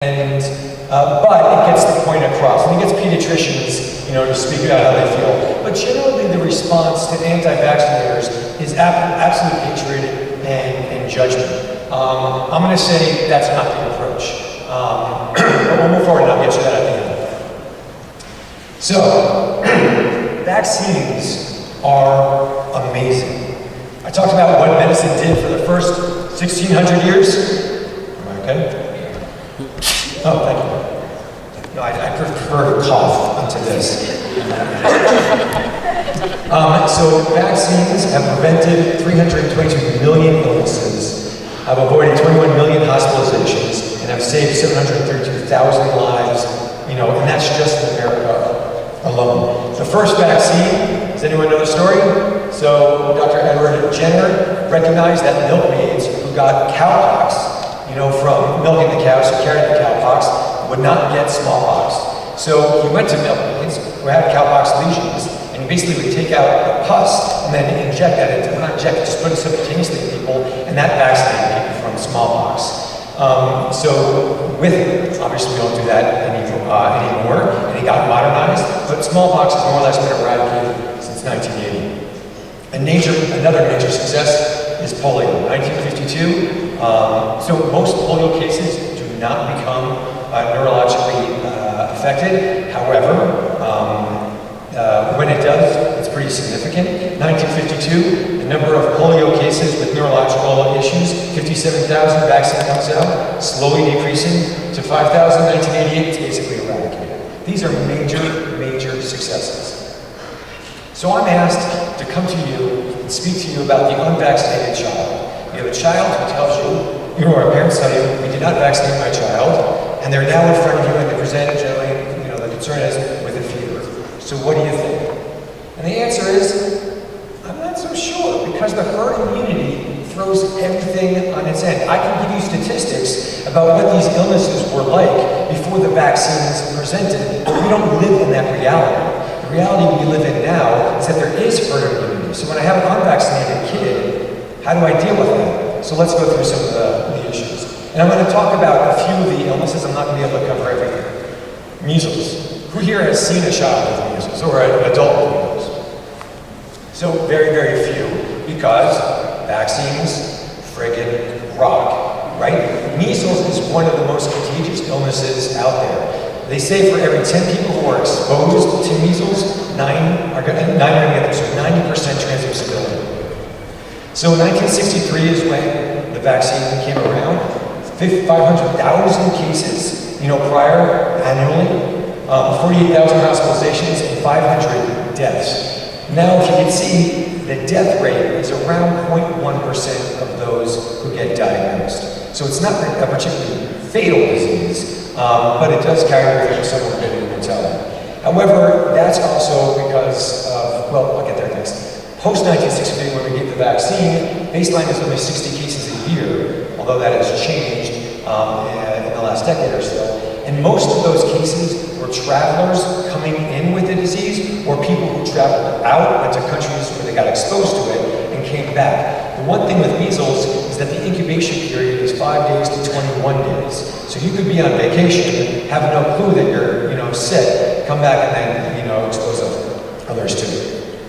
And but it gets the point across, and it gets pediatricians, to speak about how they feel. But generally, the response to anti-vaccinators is absolute hatred and judgment. I'm going to say that's not the approach. But we'll move forward, and I'll get you that at the end. So, vaccines are amazing. I talked about what medicine did for the first 1,600 years. Am I okay? Oh, thank you. No, I prefer to cough onto this. So vaccines have prevented 322 million illnesses, have avoided 21 million hospitalizations, and have saved 732,000 lives, and that's just in America alone. The first vaccine, does anyone know the story? So Dr. Edward Jenner recognized that milkmaids who got cowpox, from milking the cows who carried the cowpox, would not get smallpox. So he went to milkmaids who had cowpox lesions, and he basically would take out the pus and then inject that into, not inject it, just put it subcutaneously in people, and that vaccinated people from smallpox. So obviously we don't do that anymore, and it got modernized, but smallpox has more or less been eradicated since 1980. Another major success is polio. 1952, so most polio cases do not become neurologically affected. However, when it does, it's pretty significant. 1952, the number of polio cases with neurological issues, 57,000, vaccine comes out, slowly decreasing to 5,000. 1988, it's basically eradicated. These are major, major successes. So I'm asked to come to you and speak to you about the unvaccinated child. You have a child who tells you, or a parent tell you, we did not vaccinate my child, and they're now in front of you and they present generally, the concern is with a fever. So what do you think? And the answer is, I'm not so sure, because the herd immunity throws everything on its end. I can give you statistics about what these illnesses were like before the vaccines presented, but we don't live in that reality. The reality we live in now is that there is herd immunity. So when I have an unvaccinated kid, how do I deal with that? So let's go through some of the issues. And I'm going to talk about a few of the illnesses. I'm not going to be able to cover everything. Measles. Who here has seen a child with measles or an adult with measles? So very, very few, because vaccines friggin' rock, right? Measles is one of the most contagious illnesses out there. They say for every 10 people who are exposed to measles, 9 are going to get this, so 90% transmissibility. So 1963 is when the vaccine came around. 500,000 cases, prior annually, 48,000 hospitalizations, and 500 deaths. Now, if you can see, the death rate is around 0.1% of those who get diagnosed. So it's not a particularly fatal disease, but it does carry with it some morbidity and mortality. However, that's also because of, I'll get there next. Post-1963, when we gave the vaccine, baseline is only 60 cases a year, although that has changed in the last decade or so. And most of those cases were travelers coming in with the disease, or people who traveled out, went to countries where they got exposed to it, and came back. The one thing with measles is that the incubation period is 5 days to 21 days. So you could be on vacation, have no clue that you're, sick, come back and then, expose others to it.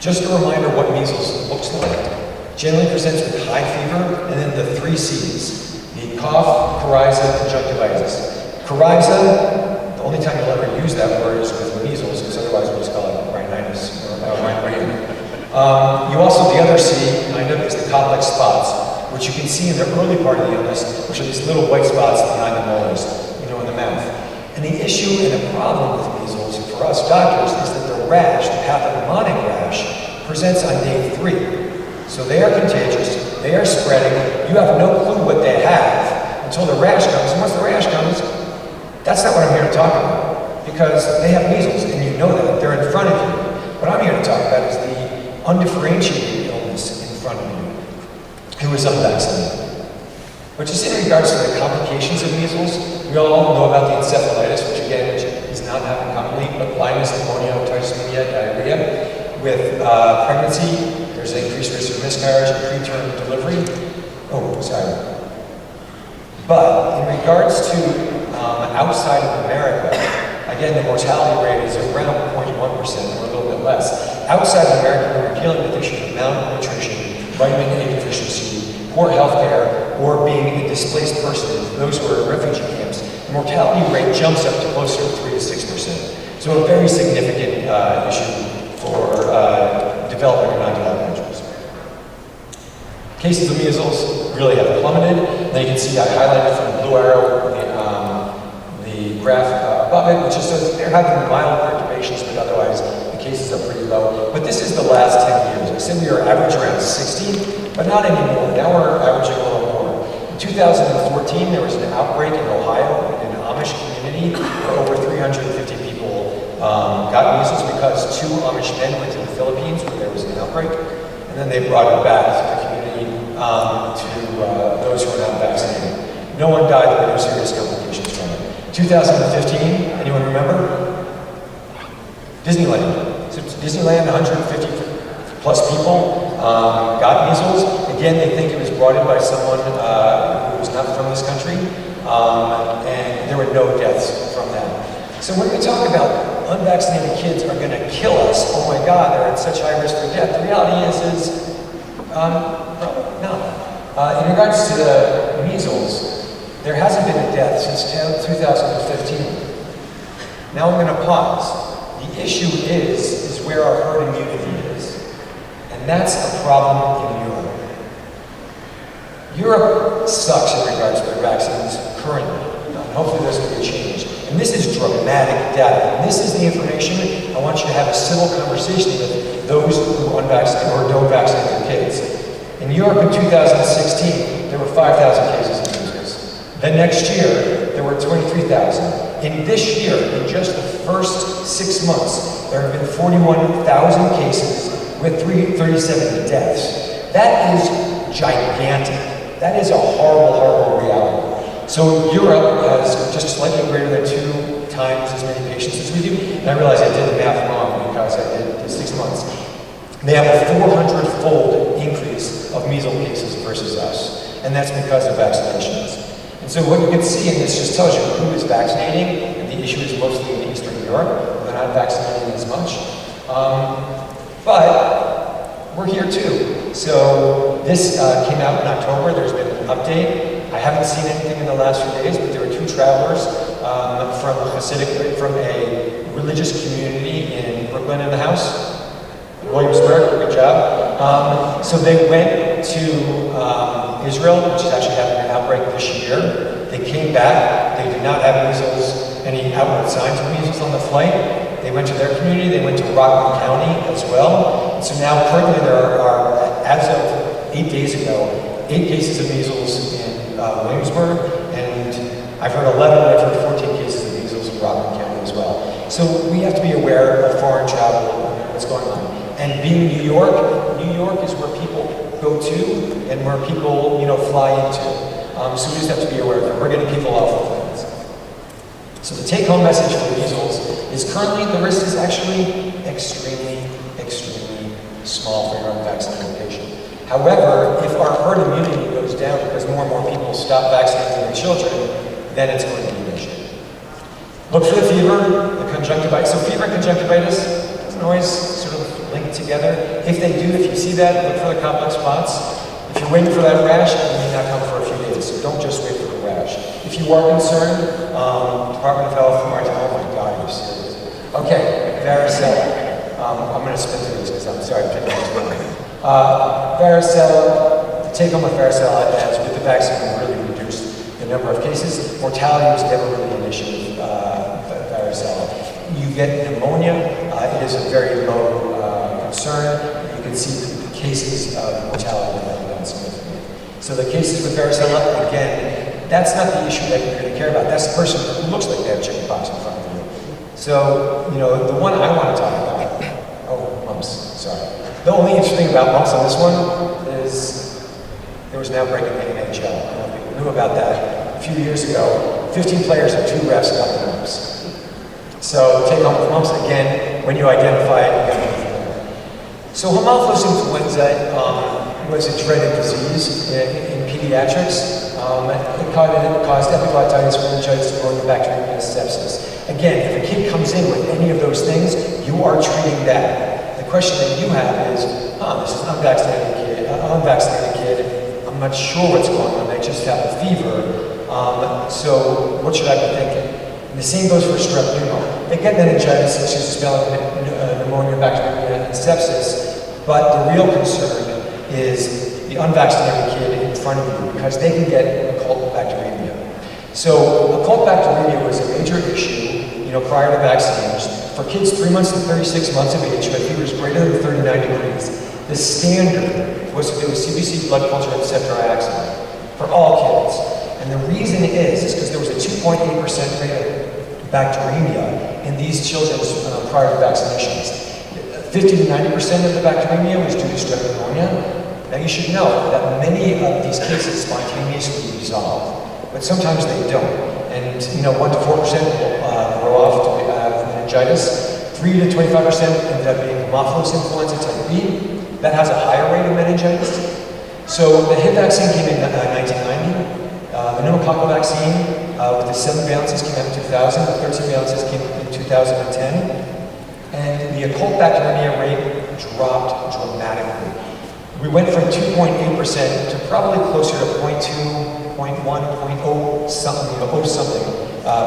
Just a reminder what measles looks like. Generally presents with high fever, and then the 3 C's. The cough, coryza, conjunctivitis. Coryza, the only time you'll ever use that word is with measles, because otherwise we'll just call it rhinitis, or rhinitis. You also, the other C, kind of, is the complex spots, which you can see in the early part of the illness, which are these little white spots behind the molars, in the mouth. And the issue and the problem with measles, for us doctors, is that the rash, the pathognomonic rash, presents on day 3. So they are contagious, they are spreading, you have no clue what they have until the rash comes, and once the rash comes, that's not what I'm here to talk about, because they have measles, and you know that, they're in front of you. What I'm here to talk about is the undifferentiated illness in front of you, who is unvaccinated. Which is in regards to the complications of measles. We all know about the encephalitis, which again is not happening commonly, but blindness, pneumonia, otitis media, diarrhea. With pregnancy, there's an increased risk of miscarriage and preterm delivery. Oh, sorry. But in regards to outside of America, again, the mortality rate is around 0.1% or a little bit less. Outside of America, we were dealing with issues of malnutrition, vitamin A deficiency, poor health care, or being a displaced person, those who are in refugee camps. The mortality rate jumps up to closer to 3 to 6%. So a very significant issue for developing and non-developing countries. Cases of measles really have plummeted. Now you can see I highlighted from the blue arrow the graph above it, which just says there have been mild perturbations, but otherwise the cases are pretty low. But this is the last 10 years. I said we were average around 60, but not anymore. Now we're averaging a little more. In 2014, there was an outbreak in Ohio in an Amish community where over 350 people got measles because 2 Amish men went to the Philippines where there was an outbreak, and then they brought it back to the community to those who were not vaccinated. No one died, there were no serious complications from it. 2015, anyone remember? Disneyland. So Disneyland, 150 plus people got measles. Again, they think it was brought in by someone who was not from this country, and there were no deaths from that. So when we talk about unvaccinated kids are going to kill us, oh my God, they're at such high risk for death. The reality is probably not. In regards to the measles, there hasn't been a death since 2015. Now I'm going to pause. The issue is where our herd immunity is. And that's a problem in Europe. Europe sucks in regards to their vaccines currently. Hopefully there's going to be a change. And this is dramatic data. And this is the information I want you to have a civil conversation with those who unvaccinated or don't vaccinate their kids. In Europe in 2016, there were 5,000 cases of measles. The next year, there were 23,000. In this year, in just the first 6 months, there have been 41,000 cases with 37 deaths. That is gigantic. That is a horrible, horrible reality. So Europe has just slightly greater than 2 times as many patients as we do. And I realize I did the math wrong because I did the 6 months. They have a 400-fold increase of measles cases versus us. And that's because of vaccinations. And so what you can see, and this just tells you who is vaccinating, and the issue is mostly in Eastern Europe. They're not vaccinating as much. But we're here too. So this came out in October. There's been an update. I haven't seen anything in the last few days, but there were 2 travelers from a religious community in Brooklyn in the house. Williamsburg, good job. So they went to Israel, which is actually having an outbreak this year. They came back. They did not have measles, any outward signs of measles on the flight. They went to their community. They went to Rockland County as well. And so now currently there are, as of 8 days ago, 8 cases of measles in Williamsburg, and I've heard 11, I've heard 14 cases of measles in Rockland County as well. So we have to be aware of foreign travel and what's going on. And being New York is where people go to and where people, fly into. So we just have to be aware of it. We're getting people off the planes. So the take-home message for measles is currently the risk is actually extremely, extremely small for your unvaccinated patient. However, if our herd immunity goes down because more and more people stop vaccinating their children, then it's going to be an issue. Look for the fever, the conjunctivitis. So fever and conjunctivitis doesn't always sort of link together. If they do, if you see that, look for the complex spots. If you're waiting for that rash, it may not come for a few days, so don't just wait for the rash. If you are concerned, Department of Health, oh my God, you're serious. Okay, varicella. I'm going to spin through this because I'm sorry, I'm taking this one. Varicella, the take home with varicella is with the vaccine we really reduced the number of cases. Mortality was never really an issue with varicella. You get pneumonia, it is a very low concern. You can see the cases of mortality that are significant. So the cases with varicella, again, that's not the issue that you're going to care about. That's the person who looks like they have chickenpox in front of you. So, the one I want to talk about, mumps, sorry. The only interesting thing about mumps on this one is there was an outbreak in the NHL. I don't know if people knew about that. A few years ago, 15 players and 2 refs got the mumps. So take home with mumps, again, when you identify it, you got to be familiar. So Haemophilus influenza was a dreaded disease in pediatrics. It caused epiglottitis, meningitis, pneumonia, bacteremia, sepsis. Again, if a kid comes in with any of those things, you are treating that. The question that you have is, this is an unvaccinated kid. I'm not sure what's going on. They just have a fever. So what should I be thinking? And the same goes for strep pneumo. They get meningitis, pneumonia, bacteremia, and sepsis. But the real concern is the unvaccinated kid in front of you, because they can get occult bacteremia. So occult bacteremia was a major issue, prior to vaccines. For kids 3 months to 36 months of age who had fevers greater than 39 degrees, the standard was to do a CBC blood culture and ceftriaxone for all kids. And the reason is because there was a 2.8% rate of bacteremia in these children prior to vaccinations. 50 to 90% of the bacteremia was due to strep pneumonia. Now you should know that many of these cases spontaneously resolve, but sometimes they don't. And 1 to 4% will grow off to have meningitis. 3 to 25% end up being Haemophilus influenza type B. That has a higher rate of meningitis. So the Hib vaccine came in 1990. The pneumococcal vaccine with the 7 valences came out in 2000. The 13 valences came in 2010. And the occult bacteremia rate dropped dramatically. We went from 2.8% to probably closer to 0.2, 0.1, 0.0 something,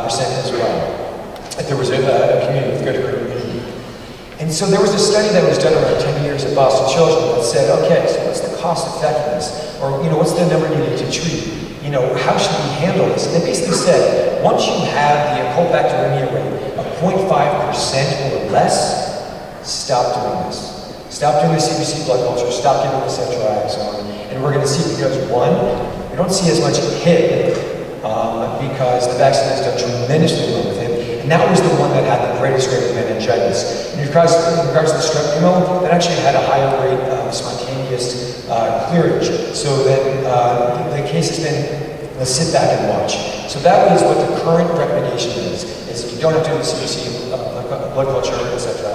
percent as well. If there was a community with good herd immunity. And so there was a study that was done around 10 years at Boston Children that said, okay, so what's the cost effectiveness? Or, what's the number needed to treat? How should we handle this? And they basically said, once you have the occult bacteremia rate of 0.5% or less, stop doing this. Stop doing the CBC blood culture, stop giving the ceftriaxone. And we're going to see, because one, we don't see as much Hib because the vaccine has done tremendously well with Hib. And that was the one that had the greatest rate of meningitis. In regards to the strep pneumo, that actually had a higher rate of spontaneous clearage. So that the case has been, let's sit back and watch. So that is what the current recommendation is you don't have to do the CBC blood culture, etc.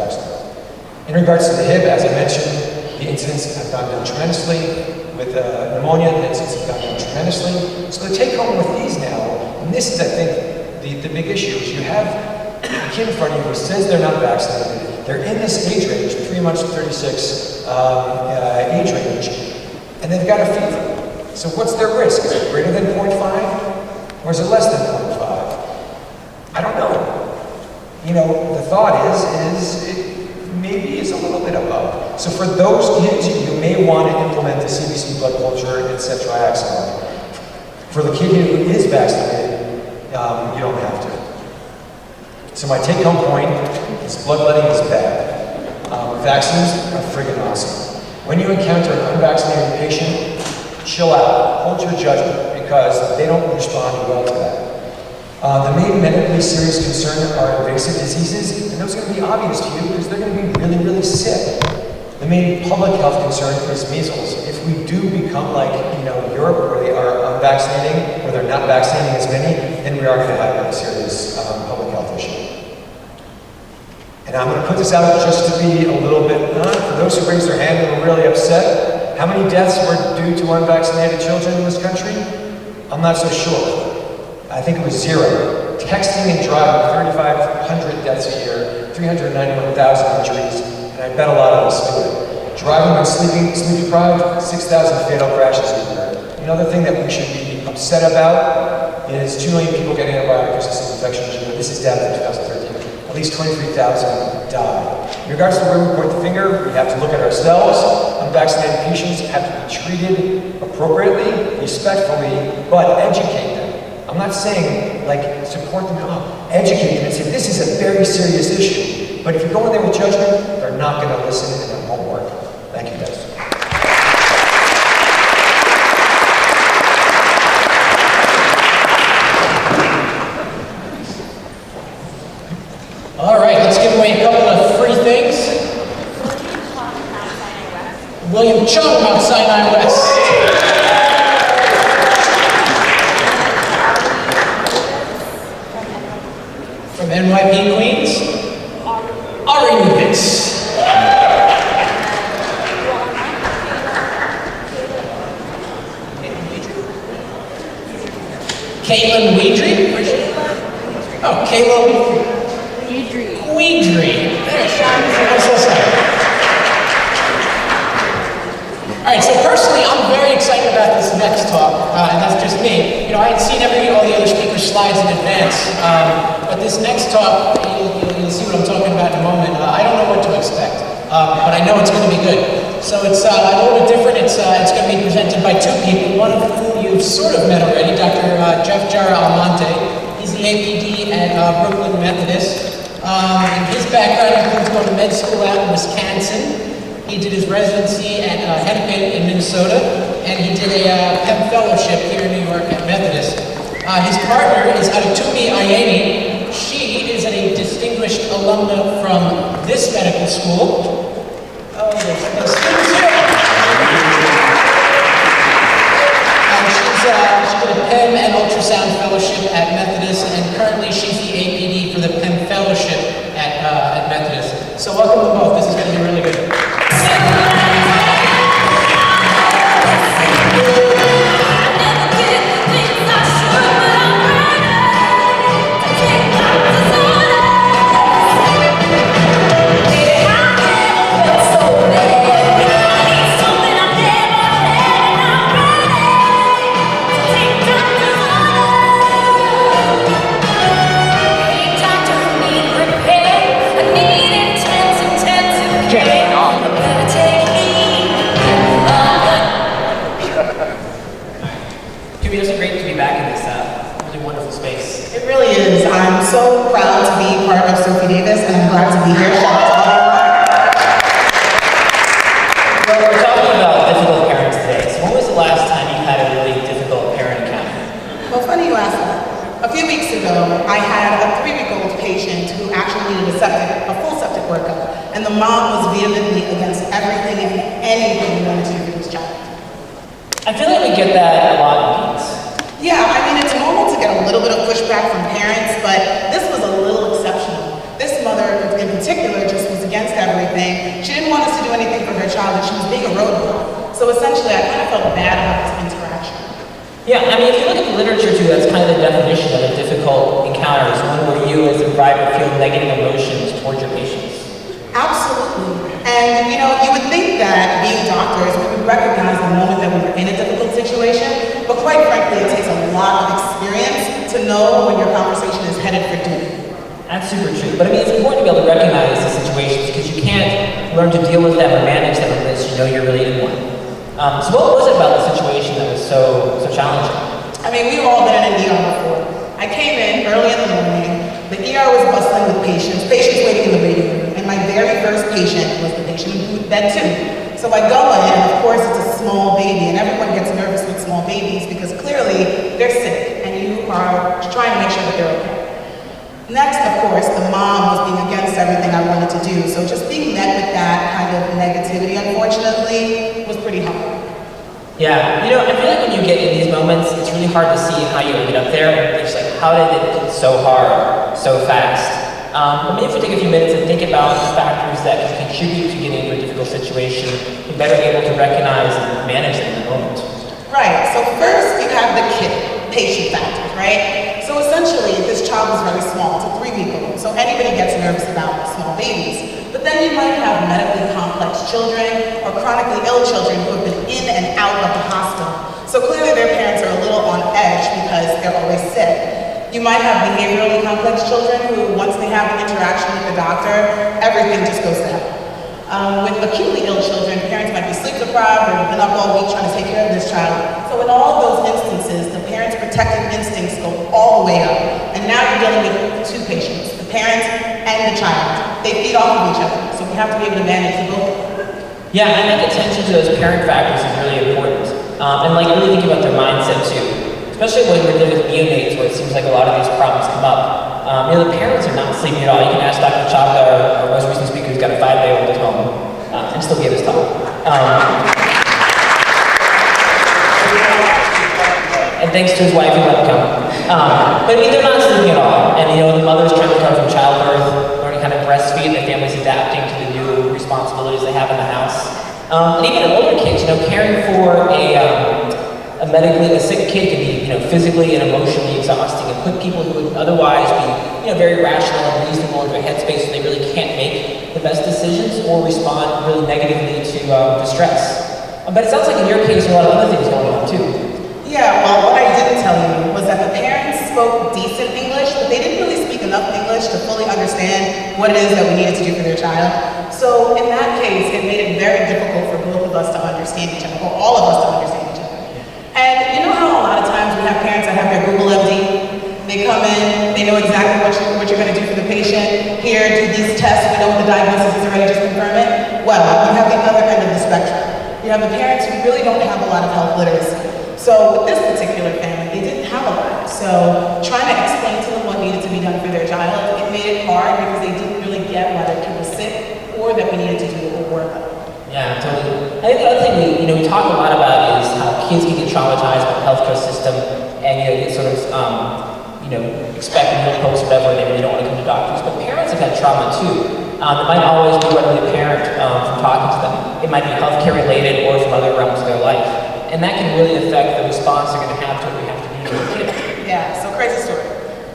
In regards to the Hib, as I mentioned, the incidence have gone down tremendously. With pneumonia, the incidence have gone down tremendously. So the take home with these now, and this is, I think, the big issue, is you have a kid in front of you who says they're not vaccinated. They're in this age range, 3 months to 36 age range, and they've got a fever. So what's their risk? Is it greater than 0.5? Or is it less than 0.5? I don't know. The thought is maybe is a little bit above. So for those kids, you may want to implement the CBC blood culture and ceftriaxone. For the kid who is vaccinated, you don't have to. So my take-home point is bloodletting is bad. Vaccines are friggin' awesome. When you encounter an unvaccinated patient, chill out, hold your judgment, because they don't respond well to that. The main medically serious concern are invasive diseases, and those are going to be obvious to you because they're going to be really, really sick. The main public health concern is measles. If we do become like, Europe, where they are unvaccinating, or they're not vaccinating as many, then we are going to have a serious public health issue. And I'm going to put this out just to be a little bit, for those who raised their hand and were really upset, how many deaths were due to unvaccinated children in this country? I'm not so sure. I think it was 0. Texting and driving, 3,500 deaths a year, 391,000 injuries, and I bet a lot of us do it. Driving when sleep deprived, 6,000 fatal crashes a year. Another thing that we should be upset about is 2 million people get antibiotic-resistant infections a year. This is data from 2013. At least 23,000 die. In regards to where we point the finger, we have to look at ourselves. Unvaccinated patients have to be treated appropriately, respectfully, but educate them. I'm not saying, support them, educate them and say, this is a very serious issue. But if you go in there with judgment, they're not going to listen and it won't work. Thank you, guys. All right, let's give away a couple of free things. William Chung, Mount Sinai West. From NYP Queens, Ari Nuvitz. Caitlin Weidry? Oh, Kayla Weidry. I'm so sorry. All right, so personally, I'm very excited about this next talk, and that's just me. You know, I had seen all the other speakers' slides in advance, but this next talk, you'll see what I'm talking about in a moment. I don't know what to expect, but I know it's going to be good. So it's a little bit different. It's going to be presented by two people, one of whom you've sort of met already, Dr. Jeff Jara-Almonte. He's the APD at Brooklyn Methodist. His background includes going to med school out in Wisconsin. He did his residency at Hennepin in Minnesota, and he did a PEM fellowship here in New York at Methodist. His partner is Adatumi Ayeni. She is a distinguished alumna from this medical school. Oh, there's no students here. She did a PEM and ultrasound fellowship at Methodist, and currently she's the APD for the PEM fellowship at Methodist. So welcome to both. This is going to be really good. I'm so proud to be part of Sophie Davis, and I'm glad to be here. Shout out to everyone. Well, we're talking about difficult parents today. So when was the last time you had a really difficult parent encounter? Well, funny you ask that. A few weeks ago, I had a 3-week-old patient who actually needed a full septic workup, and the mom was vehemently against everything and anything we wanted to do for this child. I feel like we get that a lot in peds. Yeah, I mean, it's normal to get a little bit of pushback from parents, but this was a little exceptional. This mother in particular just was against everything. She didn't want us to do anything for her child, and she was being a roadblock. So essentially, I kind of felt bad about this interaction. Yeah, I mean, if you look at the literature too, that's kind of the definition of a difficult encounter, is one where you as a provider feel negative emotions towards your patients. Absolutely. And, you know, you would think that being doctors, we would recognize the moment that we were in a difficult situation, but quite frankly, it takes a lot of experience to know when your conversation is headed for doom. That's super true. But I mean, it's important to be able to recognize the situations because you can't learn to deal with them or manage them unless you know you're really in one. So what was it about the situation that was so challenging? I mean, we've all been in an ER before. I came in early in the morning. The ER was bustling with patients waiting in the waiting room. And my very first patient was the patient in bed 2. So I go in, and of course it's a small baby, and everyone gets nervous with small babies because clearly they're sick, and you are trying to make sure that they're okay. Next, of course, the mom was being against everything I wanted to do. So just being met with that kind of negativity, unfortunately, was pretty hard. Yeah, you know, I feel like when you get in these moments, it's really hard to see how you get up there. It's like, how did it get so hard, so fast? Maybe if we take a few minutes and think about the factors that can contribute to getting into a difficult situation, you're better able to recognize and manage them in the moment. Right, so first you have the patient factors, right? So essentially, this child was very small, it's a 3-week-old, so anybody gets nervous about small babies. But then you might have medically complex children or chronically ill children who have been in and out of the hospital. So clearly their parents are a little on edge because they're always sick. You might have behaviorally complex children who, once they have an interaction with the doctor, everything just goes to hell. With acutely ill children, parents might be sleep deprived or been up all week trying to take care of this child. So in all of those instances, the parents' protective instincts go all the way up. And now you're dealing with 2 patients, the parent and the child. They feed off of each other, so we have to be able to manage the both. Yeah, I think attention to those parent factors is really important. And like really think about their mindset too. Especially when we're dealing with neonates where it seems like a lot of these problems come up. You know, the parents are not sleeping at all. You can ask Dr. Chapter, our most recent speaker, who's got a 5-day-old at home, and still give his talk. And thanks to his wife who let him come. But I mean, they're not sleeping at all. And you know, the mother's trying to recover from childbirth, learning how to breastfeed, the family's adapting to the new responsibilities they have in the house. And even in older kids, you know, caring for a a sick kid can be, physically and emotionally exhausting, and put people who would otherwise be, very rational and reasonable in their headspace, so they really can't make the best decisions or respond really negatively to stress. But it sounds like in your case, there are a lot of other things going on too. Yeah, well, what I didn't tell you was that the parents spoke decent English, but they didn't really speak enough English to fully understand what it is that we needed to do for their child. So in that case, it made it very difficult for both of us to understand each other, or all of us to understand each other. And you know how a lot of times we have parents that have their Google MD? They come in, they know exactly what you're going to do for the patient. Here, do these tests, we know what the diagnosis is already, just confirm it. Well, you have the other end of the spectrum. You have the parents who really don't have a lot of health literacy. So with this particular family, they didn't have a lot. So trying to explain to them what needed to be done for their child, it made it hard because they didn't really get why their kid was sick or that we needed to do a workup. Yeah, totally. I think the other thing we talk a lot about is how kids can get traumatized by the healthcare system and get sort of expect milquetoast or whatever, and they really don't want to come to doctors. But parents have had trauma too. It might always be readily apparent from talking to them. It might be healthcare related or from other realms of their life. And that can really affect the response they're going to have to what we have to do to their kid. Yeah, so crazy story.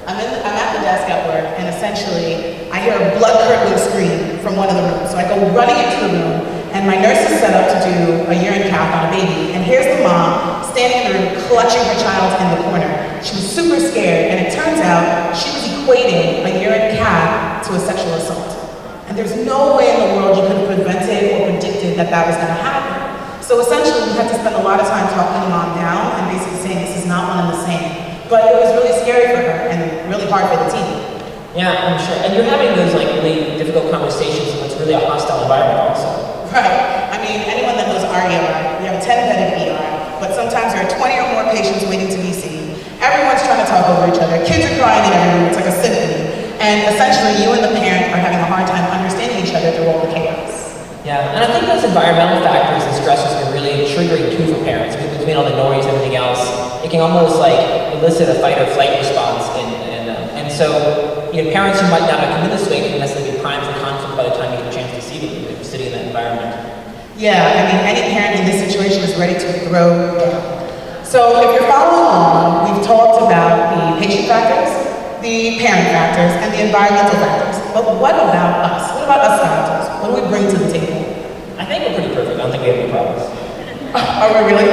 I'm at the desk at work, and essentially, I hear a blood-curdling scream from one of the rooms. So I go running into the room, and my nurse is set up to do a urine cap on a baby. And here's the mom standing in the room, clutching her child in the corner. She was super scared, and it turns out she was equating a urine cap to a sexual assault. And there's no way in the world you could have prevented or predicted that that was going to happen. So essentially, we had to spend a lot of time talking the mom down and basically saying this is not one and the same. But it was really scary for her and really hard for the team. Yeah, I'm sure. And you're having those really difficult conversations in what's really a hostile environment also. Right. I mean, anyone that knows our ER, we have a 10-bedded ER, but sometimes there are 20 or more patients waiting to be seen. Everyone's trying to talk over each other. Kids are crying in every room. It's like a symphony. And essentially, you and the parent are having a hard time understanding each other through all the chaos. Yeah, and I think those environmental factors and stressors are really triggering too for parents. Between all the noise and everything else, it can almost elicit a fight or flight response. And so, parents who might not have come in this way can necessarily be primed for conflict by the time you get a chance to see them if you're sitting in that environment. Yeah, I mean, any parent in this situation is ready to throw down. So if you're following along, we've talked about the patient factors, the parent factors, and the environmental factors. But what about us? What about us doctors? What do we bring to the table? I think we're pretty perfect. I don't think we have any problems. Are we really?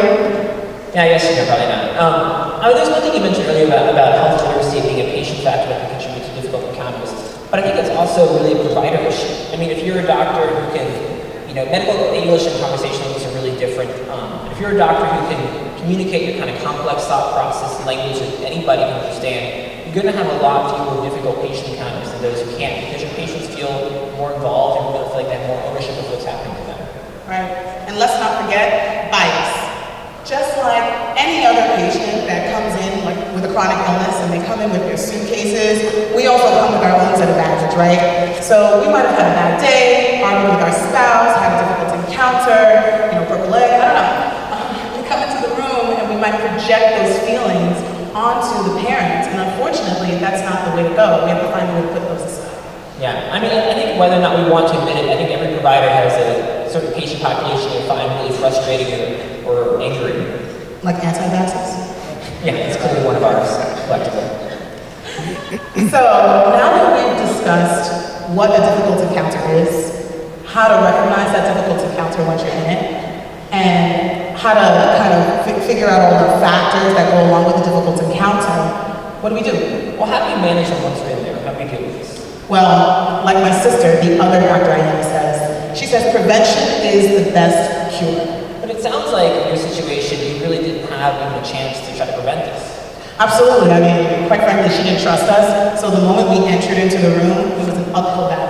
Yeah, I guess probably not. There's one thing you mentioned earlier about health literacy being a patient factor that can contribute to difficult encounters. But I think it's also really a provider issue. I mean, if you're a doctor who can, medical English and conversational English are really different. If you're a doctor who can communicate your kind of complex thought process and language that anybody can understand, you're going to have a lot fewer difficult patient encounters than those who can't, because your patients feel more involved and feel like they have more ownership of what's happening to them. Right. And let's not forget bias. Just like any other patient that comes in with a chronic illness and they come in with their suitcases, we also come with our own set of baggage, right? So we might have had a bad day, argued with our spouse, had a difficult encounter, broke a leg, I don't know. We come into the room and we might project those feelings onto the parents, and unfortunately, that's not the way to go. We have to find a way to put those aside. Yeah, I mean, I think whether or not we want to admit it, I think every provider has a certain patient population they find really frustrating or angry. Like anti-vaxxers? Yeah, it's clearly one of ours, collectively. So, now that we've discussed what a difficult encounter is, how to recognize that difficult encounter once you're in it, and how to kind of figure out all the factors that go along with a difficult encounter, what do we do? Well, how do you manage them once you're in there? How do you deal with this? Well, like my sister, the other doctor I know says, she says prevention is the best cure. But it sounds like in your situation, you really didn't have even a chance to try to prevent this. Absolutely. I mean, quite frankly, she didn't trust us. So the moment we entered into the room, it was an uphill battle.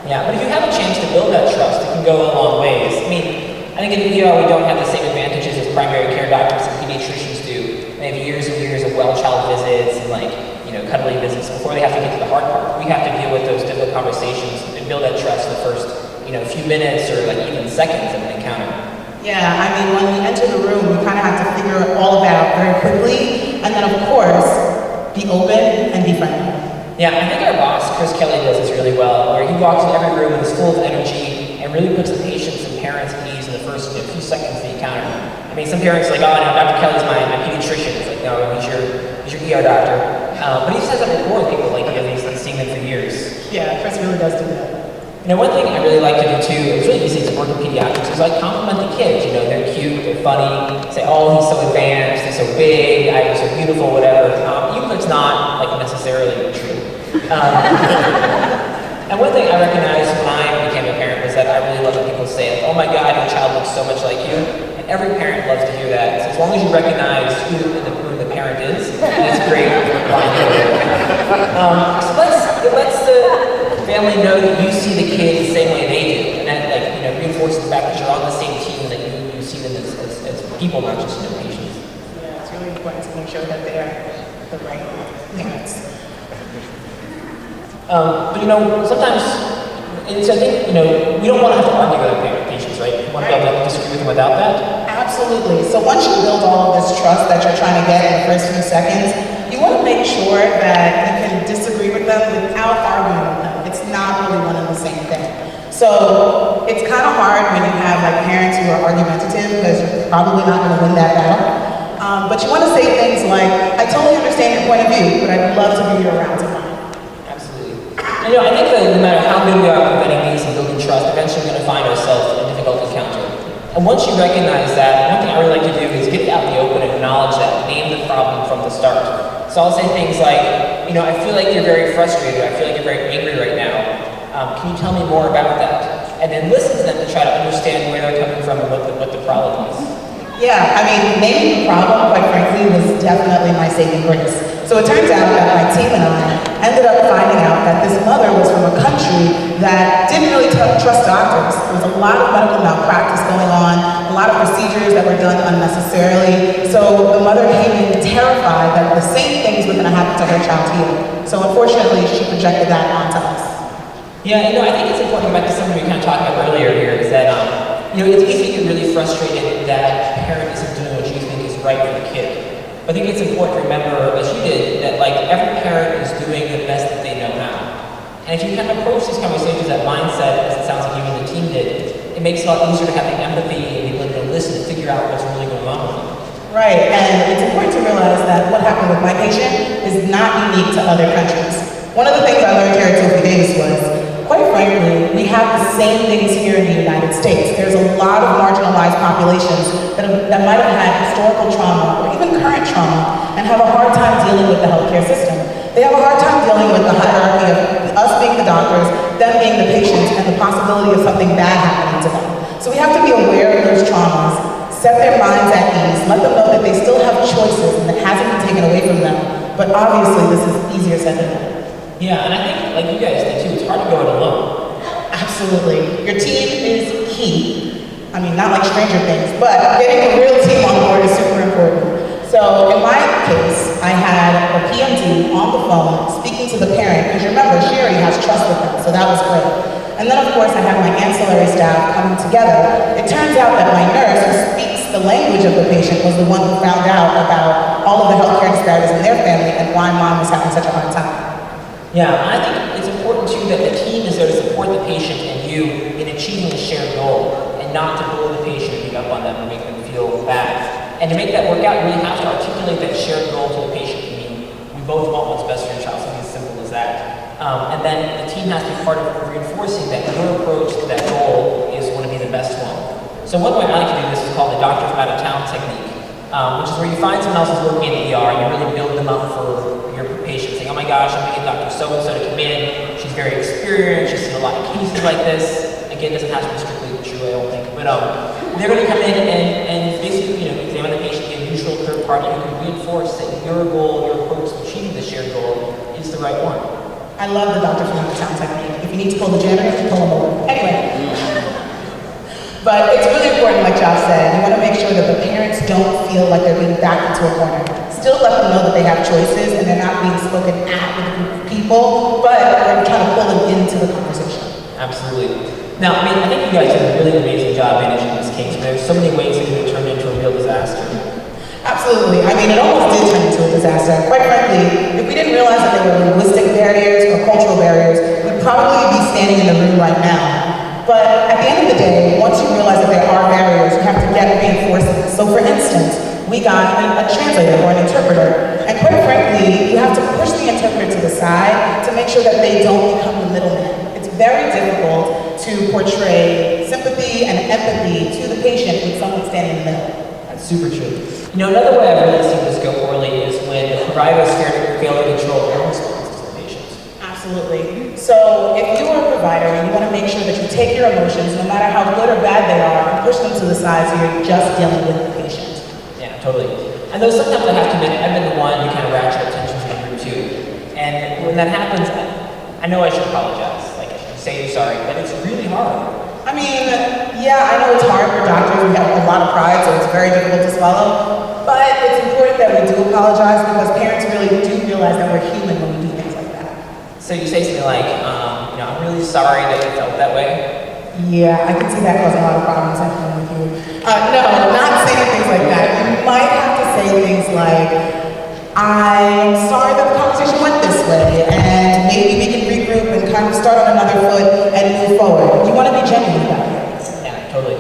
Yeah, but if you have a chance to build that trust, it can go a long ways. I mean, I think in the ER we don't have the same advantages as primary care doctors and pediatricians do. They have years and years of well-child visits and cuddly visits before they have to get to the hard part. We have to deal with those difficult conversations and build that trust in the first, few minutes or even seconds of an encounter. Yeah, I mean, when we enter the room, we kind of have to figure it all out very quickly, and then of course, be open and be friendly. Yeah, I think our boss, Chris Kelly, does this really well, where he walks in every room and is full of energy and really puts the patients and parents at ease in the first few seconds of the encounter. And mean, some parents are like, oh, no, Dr. Kelly's my pediatrician. It's like, no, he's your ER doctor. But he just has that rapport with people, like, he's been seeing them for years. Yeah, Chris really does do that. You know, one thing I really like to do too, it's really easy to work in pediatrics, is like compliment the kids. You know, they're cute, they're funny, say, oh, he's so advanced, he's so big, I'm so beautiful, whatever. Even if it's not like necessarily true. And one thing I recognized when I became a parent was that I really love when people say, oh my God, your child looks so much like you. And every parent loves to hear that. So as long as you recognize who the parent is, that's great. So let's the family know that you see the kid the same way they do, and that, like, you know, reinforces the fact that you're on the same team, that you see them as people, not just, you know, patients. Yeah, it's really important to make sure that they're the right parents. But you know, sometimes, and so I think, you know, we don't want to have to argue with our patients, right? We want to be able to disagree with them without that. Absolutely. So once you build all of this trust that you're trying to get in the first few seconds, you want to make sure that you can disagree with them without arguing with them. It's not really one and the same thing. So it's kind of hard when you have like parents who are argumentative, because you're probably not going to win that battle. But you want to say things like, I totally understand your point of view, but I'd love to give you a round to mine. Absolutely. And, you know, I think that no matter how good we are at preventing these and building trust, eventually we're going to find ourselves in a difficult encounter. And once you recognize that, one thing I really like to do is get it out in the open and acknowledge that, name the problem from the start. So I'll say things like, you know, I feel like you're very frustrated, I feel like you're very angry right now. Can you tell me more about that? And then listen to them to try to understand where they're coming from and what the problem is. Yeah, I mean, naming the problem, quite frankly, was definitely my saving grace. So it turns out that my team and I ended up finding out that this mother was from a country that didn't really trust doctors. There was a lot of medical malpractice going on, a lot of procedures that were done unnecessarily. So the mother came in terrified that the same things were going to happen to her child here. So unfortunately, she projected that onto us. Yeah, you know, I think it's important, back to something we kind of talked about earlier here, is that, you know, it's easy to get really frustrated that a parent isn't doing what you think is right for the kid. But I think it's important to remember, as you did, that like every parent is doing the best that they know how. And if you kind of approach these conversations, that mindset, as it sounds like you and the team did, it makes it a lot easier to have the empathy and the ability to listen and figure out what's really going on with them. Right, and it's important to realize that what happened with my patient is not unique to other countries. One of the things I learned here at Sophie Davis was, quite frankly, we have the same things here in the United States. There's a lot of marginalized populations that might have had historical trauma or even current trauma and have a hard time dealing with the healthcare system. They have a hard time dealing with the hierarchy of us being the doctors, them being the patients, and the possibility of something bad happening to them. So we have to be aware of those traumas, set their minds at ease, let them know that they still have choices and that hasn't been taken away from them. But obviously, this is easier said than done. Yeah, and I think, like you guys did too, it's hard to go it alone. Absolutely. Your team is key. I mean, not like Stranger Things, but getting a real team on board is super important. So in my case, I had a PMD on the phone speaking to the parent, because remember, she already has trust with them, so that was great. And then of course I had my ancillary staff coming together. It turns out that my nurse, who speaks the language of the patient, was the one who found out about all of the healthcare disparities in their family and why mom was having such a hard time. Yeah, and I think it's important too that the team is there to support the patient and you in achieving a shared goal, and not to bully the patient and beat up on them and make them feel bad. And to make that work out, you really have to articulate that shared goal to the patient. I mean, we both want what's best for your child, something as simple as that. And then the team has to be part of reinforcing that your approach to that goal is going to be the best one. So one way I like to do this is called the doctor from out of town technique, which is where you find someone else who's working in the ER and you really build them up for your patient, saying, oh my gosh, I'm going to get Dr. So-and-so to come in. She's very experienced. She's seen a lot of cases like this. Again, it doesn't have to be strictly true, I don't think. But they're going to come in and basically, you know, examine the patient, be a neutral third party who can reinforce that your goal, your approach to achieving the shared goal is the right one. I love the doctor from out of town technique. If you need to pull the janitor, pull them over. Anyway. But it's really important, like Josh said, you want to make sure that the parents don't feel like they're being backed into a corner. Still let them know that they have choices and they're not being spoken at with a group of people, but we're trying to pull them into the conversation. Absolutely. Now, I mean, I think you guys did a really amazing job managing this case. There's so many ways it could turn into a real disaster. Absolutely. I mean, it almost did turn into a disaster. Quite frankly, if we didn't realize that there were linguistic barriers or cultural barriers, we'd probably be standing in the room right now. But at the end of the day, once you realize that there are barriers, you have to get reinforcements. So for instance, we got a translator or an interpreter, and quite frankly, you have to push the interpreter to the side to make sure that they don't become the middleman. It's very difficult to portray sympathy and empathy to the patient with someone standing in the middle. That's super true. You know, another way I've really seen this go poorly is when the providers fail to control their responses to the patients. Absolutely. So if you are a provider, you want to make sure that you take your emotions, no matter how good or bad they are, and push them to the side so you're just dealing with the patient. Yeah, totally. And though sometimes I have to admit, I've been the one who kind of ratchet attention to the group too. And when that happens, I know I should apologize. Like, I should say you're sorry, but it's really hard. I mean, yeah, I know it's hard for doctors. We have a lot of pride, so it's very difficult to swallow. But it's important that we do apologize because parents really do realize that we're human when we do things like that. So you say something like, you know, I'm really sorry that you felt that way. Yeah, I can see that causing a lot of problems happening with you. No, not saying things like that. You might have to say things like, I'm sorry that the conversation went this way, and maybe we can regroup and kind of start on another foot and move forward. You want to be genuine about it. Yeah, totally.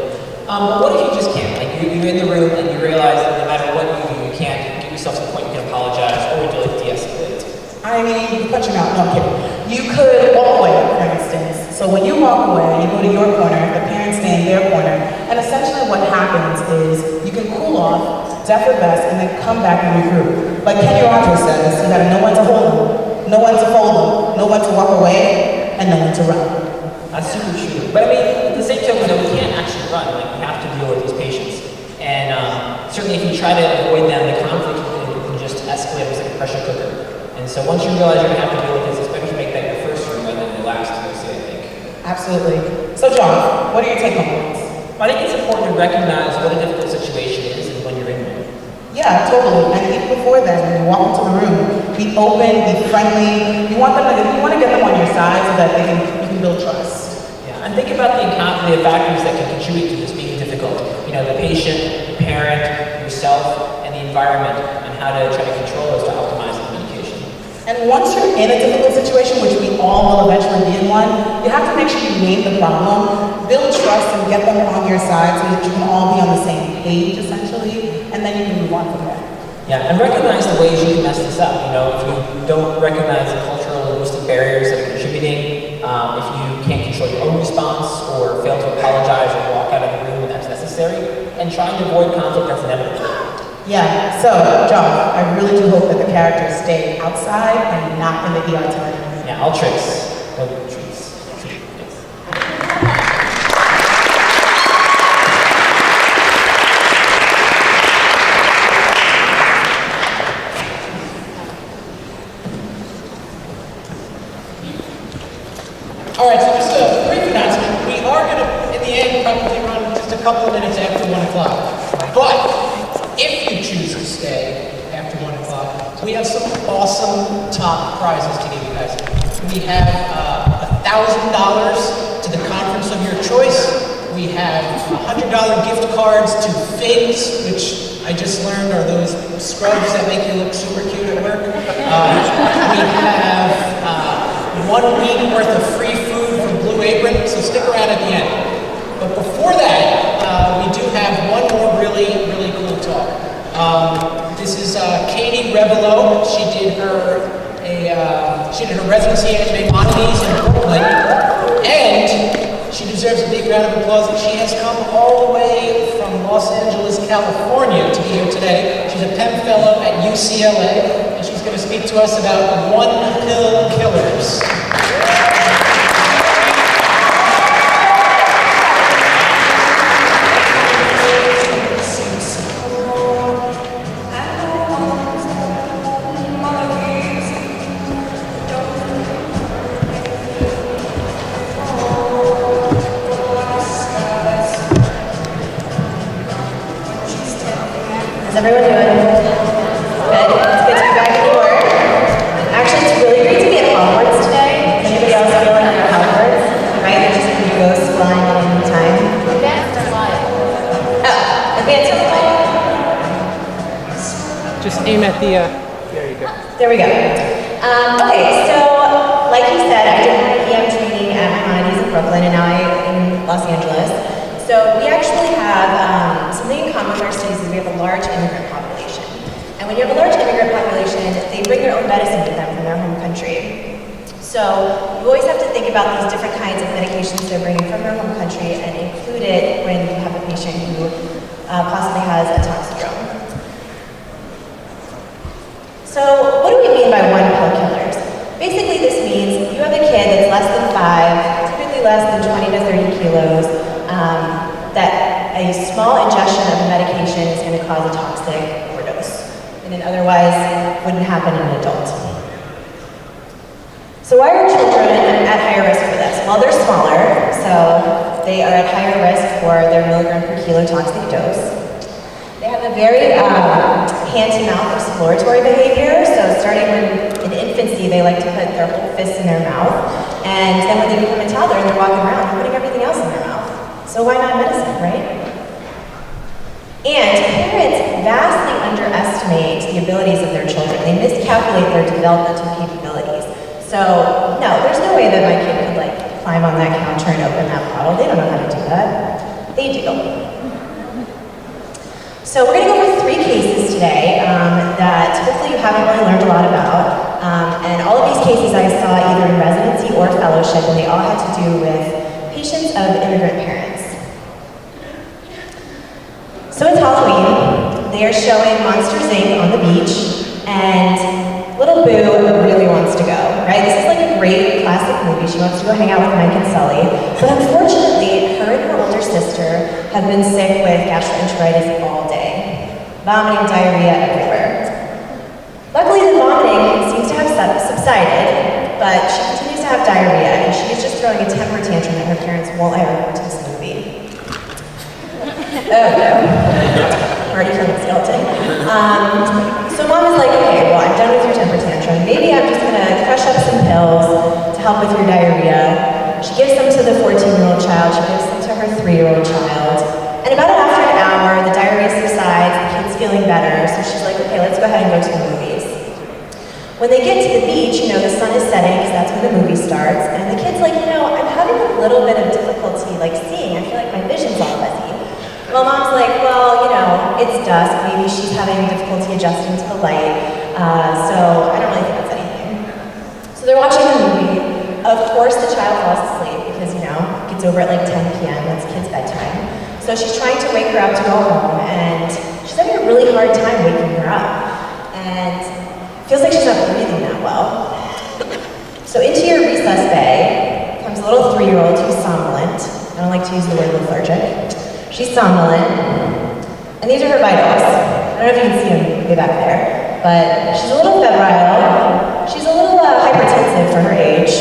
What if you just can't? Like, you're in the room and you realize that no matter what you do, you can't get yourself to the point you can apologize or would you like de-escalate? I mean, you can punch him out. No, I'm kidding. You could walk away, for instance. So when you walk away, you go to your corner, the parents stay in their corner, and essentially what happens is you can cool off, effervesce, and then come back and regroup. Like Kenny Rogers says, you gotta know when to hold them, know when to fold them, know when to walk away, and know when to run. That's super true. But I mean, at the same token, though, we can't actually run. Like, we have to deal with these patients. And certainly if you try to avoid them, the conflict can just escalate as like a pressure cooker. And so once you realize you're gonna have to deal with this, it's better to make that your first room rather than the last, mostly, I think. Absolutely. So John, what are your take-home points? I think it's important to recognize what a difficult situation is and when you're in one. Yeah, totally. And even before that, when you walk into the room, be open, be friendly. You want to get them on your side so that you can build trust. Yeah, and think about the factors that can contribute to this being difficult. You know, the patient, the parent, yourself, and the environment, and how to try to control those to optimize the communication. And once you're in a difficult situation, which we all will eventually be in one, you have to make sure you name the problem, build trust, and get them on your side so that you can all be on the same page, essentially, and then you can move on from there. Yeah, and recognize the ways you can mess this up. You know, if you don't recognize the cultural and linguistic barriers that are contributing, if you can't control your own response or fail to apologize or walk out of the room when that's necessary, and trying to avoid conflict that's inevitable. Yeah, so, John, I really do hope that the characters stay outside and not in the ER tonight. Yeah, all tricks. No treats. All right, so just a brief announcement. We are going to, in the end, probably run just a couple of minutes after 1 o'clock. But if you choose to stay after 1 o'clock, we have some awesome top prizes to give you guys. We have $1,000 to the conference of your choice. We have $100 gift cards to Figs, which I just learned are those scrubs that make you look super cute at work. We have 1 week worth of free food from Blue Apron, so stick around at the end. But before that, we do have one more really cool talk. This is Katie Revelo. She did her residency at Maimonides in Brooklyn, and she deserves a big round of applause. She has come all the way from Los Angeles, California to be here today. She's a Penn Fellow at UCLA, and she's going to speak to us about one-pill killers. How's everyone doing? Good? It's good to be back at New York. Actually, it's really great to be at Hogwarts today. Does anybody else feel like you're at Hogwarts? Right? There's just gonna be ghosts flying at any time. Advanced or live? Oh, advanced or live? Just aim at the, there you go. There we go. Okay, so like you said, I did my EM training at Maimonides in Brooklyn, and now I am large immigrant population, they bring their own medicine with them from their home country. So you always have to think about these different kinds of medications they're bringing from their home country and include it when you have a patient who possibly has a toxidrome. So what do we mean by one-pill killers? Basically this means you have a kid that's less than 5, typically less than 20 to 30 kilos, that a small ingestion of a medication is going to cause a toxic overdose, and it otherwise wouldn't happen in an adult. So why are children at higher risk for this? Well, they're smaller, so they are at higher risk for their milligram per kilo toxic dose. They have a very hand-to-mouth exploratory behavior, so starting in infancy, they like to put their whole fists in their mouth, and then when they become a toddler and they're walking around, they're putting everything else in their mouth. So why not medicine, right? And parents vastly underestimate the abilities of their children. They miscalculate their developmental capabilities. So, no, there's no way that my kid could like climb on that counter and open that bottle. They don't know how to do that. They do. So we're going to go over 3 cases today that hopefully you haven't really learned a lot about. And all of these cases I saw either in residency or fellowship, and they all had to do with patients of immigrant parents. So it's Halloween. They are showing Monsters, Inc. on the beach, and little Boo really wants to go, right? This is like a great classic movie. She wants to go hang out with Mike and Sully. But unfortunately, her and her older sister have been sick with gastroenteritis all day. Vomiting, diarrhea everywhere. Luckily, the vomiting seems to have subsided, but she continues to have diarrhea, and she is just throwing a temper tantrum that her parents won't let her go to this movie. Oh no. Already feeling skeleton. So mom is like, okay, well, I'm done with your temper tantrum. Maybe I'm just gonna crush up some pills to help with your diarrhea. She gives them to the 14-year-old child, she gives them to her 3-year-old child. And about after an hour, the diarrhea subsides, the kid's feeling better, so she's like, okay, let's go ahead and go to the movies. When they get to the beach, you know, the sun is setting, because that's when the movie starts, and the kid's like, you know, I'm having a little bit of difficulty, like, seeing. I feel like my vision's all fuzzy. Well, mom's like, well, you know, it's dusk. Maybe she's having difficulty adjusting to the light. So I don't really think it's anything. So they're watching the movie. Of course, the child falls asleep because, you know, it gets over at like 10 p.m. That's kids' bedtime. So she's trying to wake her up to go home, and she's having a really hard time waking her up. And feels like she's not breathing that well. So into your recess bay comes a little 3-year-old who's somnolent. I don't like to use the word lethargic. She's somnolent, and these are her vitals. I don't know if you can see them way back there, but she's a little febrile, she's a little hypertensive for her age,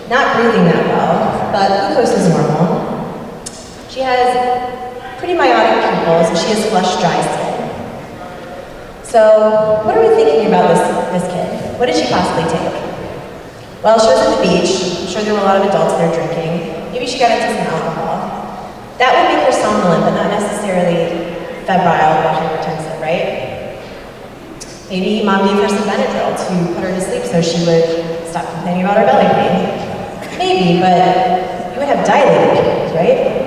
not breathing that well, but glucose is normal. She has pretty myotic pupils, and she has flushed, dry skin. So, what are we thinking about this kid? What did she possibly take? Well, she was at the beach. I'm sure there were a lot of adults there drinking. Maybe she got into some alcohol. That would make her somnolent, but not necessarily febrile or hypertensive, right? Maybe mom gave her some Benadryl to put her to sleep so she would stop complaining about her belly pain. Maybe, but you would have dilated pupils, right?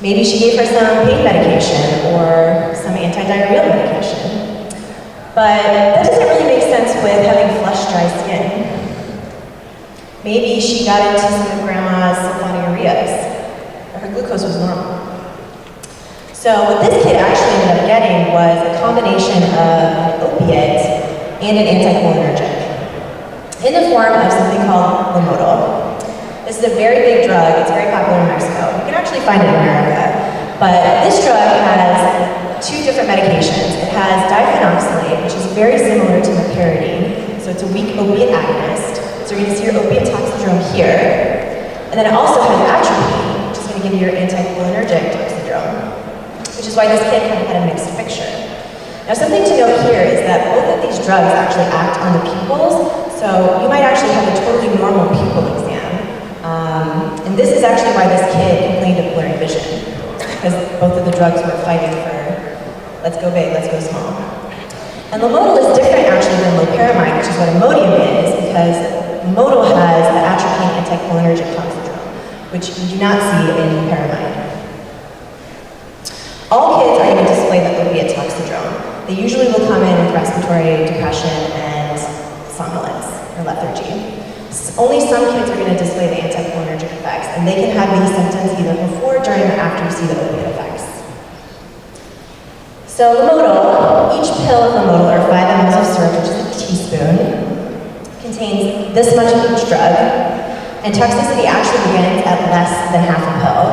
Maybe she gave her some pain medication or some anti-diarrheal medication. But that doesn't really make sense with having flushed, dry skin. Maybe she got into some of grandma's sulfonylureas. Her glucose was normal. So what this kid actually ended up getting was a combination of an opiate and an anticholinergic in the form of something called Lomotil. This is a very big drug. It's very popular in Mexico. You can actually find it in America. But this drug has 2 different medications. It has diphenhexylate, which is very similar to meperidine. So it's a weak opiate agonist. So you're going to see your opiate toxidrome here. And then it also has atropine, going to give you your anticholinergic toxidrome, which is why this kid kind of had a mixed picture. Now, something to note here is that both of these drugs actually act on the pupils, so you might actually have a totally normal pupil exam. And this is actually why this kid complained of blurry vision, because both of the drugs were fighting for let's go big, let's go small. And Lomotil is different actually than loperamide, which is what Imodium is, because Lomotil has the atropine anticholinergic toxidrome, which you do not see in paramide. All kids are going to display the opiate toxidrome. they usually will come in with respiratory depression and somnolence or lethargy. Only some kids are going to display the anticholinergic effects, and they can have these symptoms either before, during, or after you see the opiate effects. So Lamodal, each pill of Lamodal, or 5 ml of syrup, which is a teaspoon, contains this much of each drug, and toxicity actually begins at less than half a pill.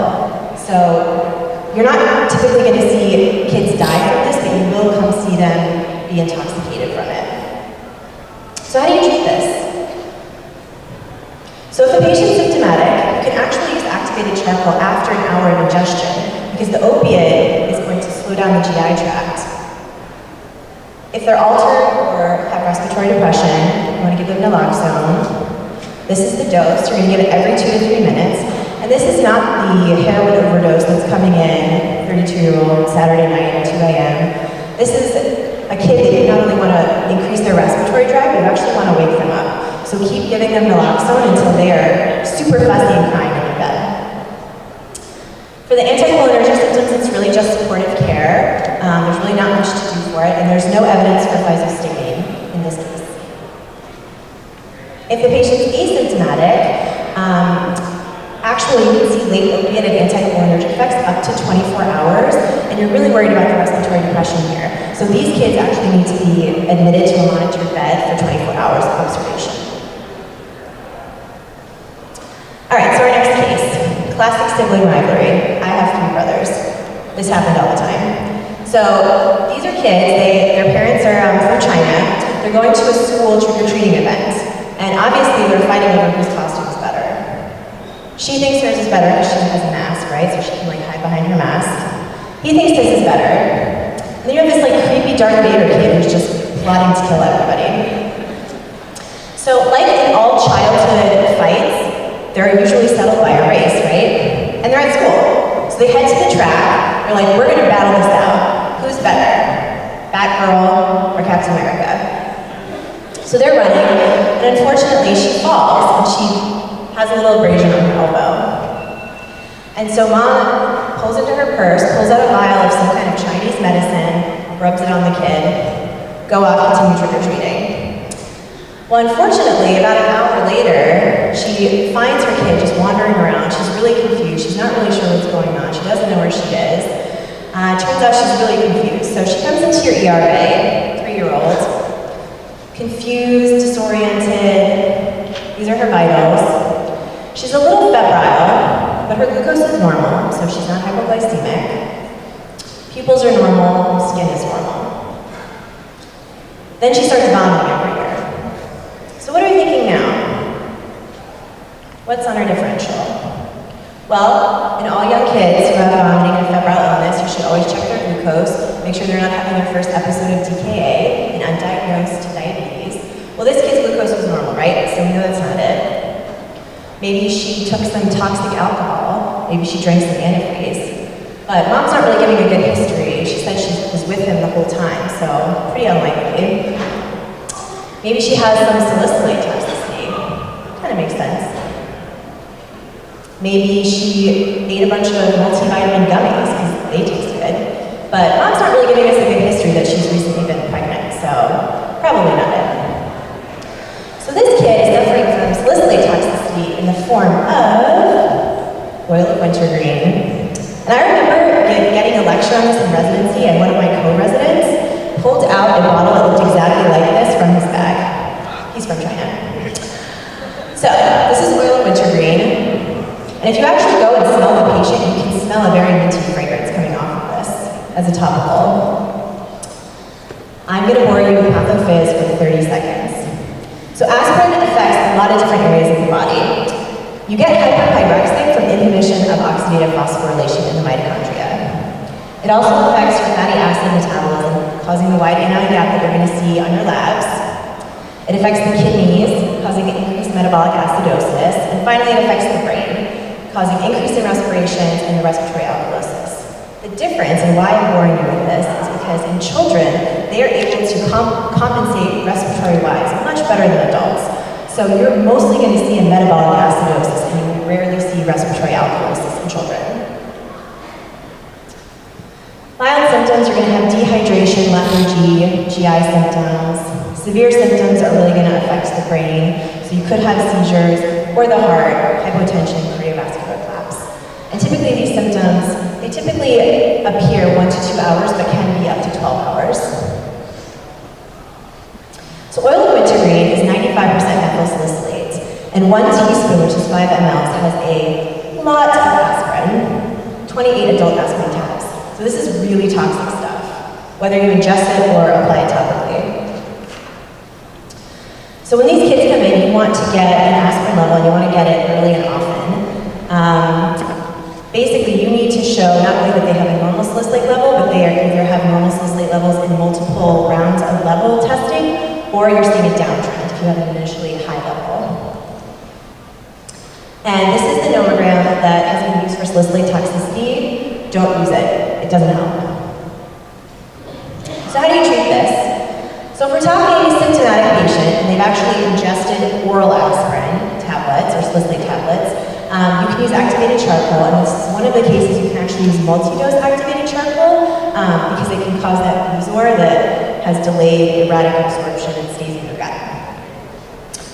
So you're not typically going to see kids die from this, but you will come see them be intoxicated from it. So how do you treat this? So if the patient's symptomatic, you can actually use activated charcoal after an hour of ingestion, because the opiate is going to slow down the GI tract. If they're altered or have respiratory depression, you want to give them naloxone. This is the dose. You're going to give it every 2 to 3 minutes. And this is not the heroin overdose that's coming in 32-year-old Saturday night at 2 a.m. This is a kid that you not only want to increase their respiratory drive, but you actually want to wake them up. So keep giving them naloxone until they're super fussy and crying in their bed. For the anticholinergic symptoms, it's really just supportive care. There's really not much to do for it, and there's no evidence for physostigmine in this case. If the patient's asymptomatic, actually you can see late opiate and anticholinergic effects up to 24 hours, and you're really worried about the respiratory depression here. So these kids actually need to be admitted to a monitored bed for 24 hours of observation. All right, so our next case, classic sibling rivalry. I have 3 brothers. This happened all the time. So these are kids, their parents are from China. They're going to a school trick-or-treating event. And obviously they're fighting over whose costume is better. She thinks hers is better because she has a mask, right? So she can like hide behind her mask. He thinks his is better. And then you have this like creepy Darth Vader kid who's just plotting to kill everybody. So like in all childhood fights, they're usually settled by a race, right? And they're at school. So they head to the track, they're like, we're gonna battle this out. Who's better? Batgirl or Captain America? So they're running, and unfortunately she falls, and she has a little abrasion on her elbow. And so mom pulls into her purse, pulls out a vial of some kind of Chinese medicine, rubs it on the kid, go off, continue trick-or-treating. Well, unfortunately, about an hour later, she finds her kid just wandering around. She's really confused. She's not really sure what's going on. She doesn't know where she is. Turns out she's really confused. So she comes into your ER bay, 3-year-old, confused, disoriented. These are her vitals. She's a little febrile, but her glucose is normal, so she's not hypoglycemic. Pupils are normal, skin is normal. Then she starts vomiting everywhere. So what are we thinking now? What's on our differential? Well, in all young kids who have vomiting and febrile illness, you should always check their glucose, make sure they're not having their first episode of DKA and undiagnosed diabetes. Well, this kid's glucose was normal, right? So we know that's not it. Maybe she took some toxic alcohol, maybe she drank some antifreeze. But mom's not really giving a good history. She said she was with him the whole time, so pretty unlikely. Maybe she has some salicylate toxicity. Kind of makes sense. Maybe she ate a bunch of multivitamin gummies because they taste good. But mom's not really giving us a good history that she's recently been pregnant, so probably not it. So this kid is suffering from salicylate toxicity in the form of oil of wintergreen. And I remember getting a lecture on this in residency, and one of my co-residents pulled out a bottle that looked exactly like this from his bag. He's from China. So, this is oil of wintergreen. And if you actually go and smell the patient, you can smell a very minty fragrance coming off of this as a topical. I'm going to bore you with pathophys for 30 seconds. So aspirin affects a lot of different areas of the body. You get hyperpyrexia from inhibition of oxidative phosphorylation in the mitochondria. It also affects your fatty acid metabolism, causing the wide anion gap that you're going to see on your labs. It affects the kidneys, causing increased metabolic acidosis. And finally, it affects the brain, causing increase in respirations and the respiratory alkalosis. The difference, and why I'm boring you with this, is because in children, they are able to compensate respiratory-wise much better than adults. So you're mostly going to see a metabolic acidosis, and you rarely see respiratory alkalosis in children. Mild symptoms, you're going to have dehydration, lethargy, GI symptoms. Severe symptoms are really going to affect the brain, so you could have seizures or the heart, hypotension, cardiovascular collapse. And typically these symptoms, they typically appear 1 to 2 hours, but can be up to 12 hours. So oil of wintergreen is 95% methyl salicylate, and 1 teaspoon, which is 5 mL, has a lot of aspirin, 28 adult aspirin tabs. So this is really toxic stuff, whether you ingest it or apply it topically. So when these kids come in, you want to get an aspirin level, and you want to get it early and often. Basically, you need to show not only that they have a normal salicylate level, but they either have normal salicylate levels in multiple rounds of level testing, or you're seeing a downtrend if you have an initially high level. And this is the nomogram that has been used for salicylate toxicity. Don't use it. It doesn't help. So how do you treat this? So if we're talking a symptomatic patient and they've actually ingested oral aspirin tablets or salicylate tablets, you can use activated charcoal, and this is one of the cases you can actually use multi-dose activated charcoal because it can cause that wheezor that has delayed erratic absorption and stays in your gut.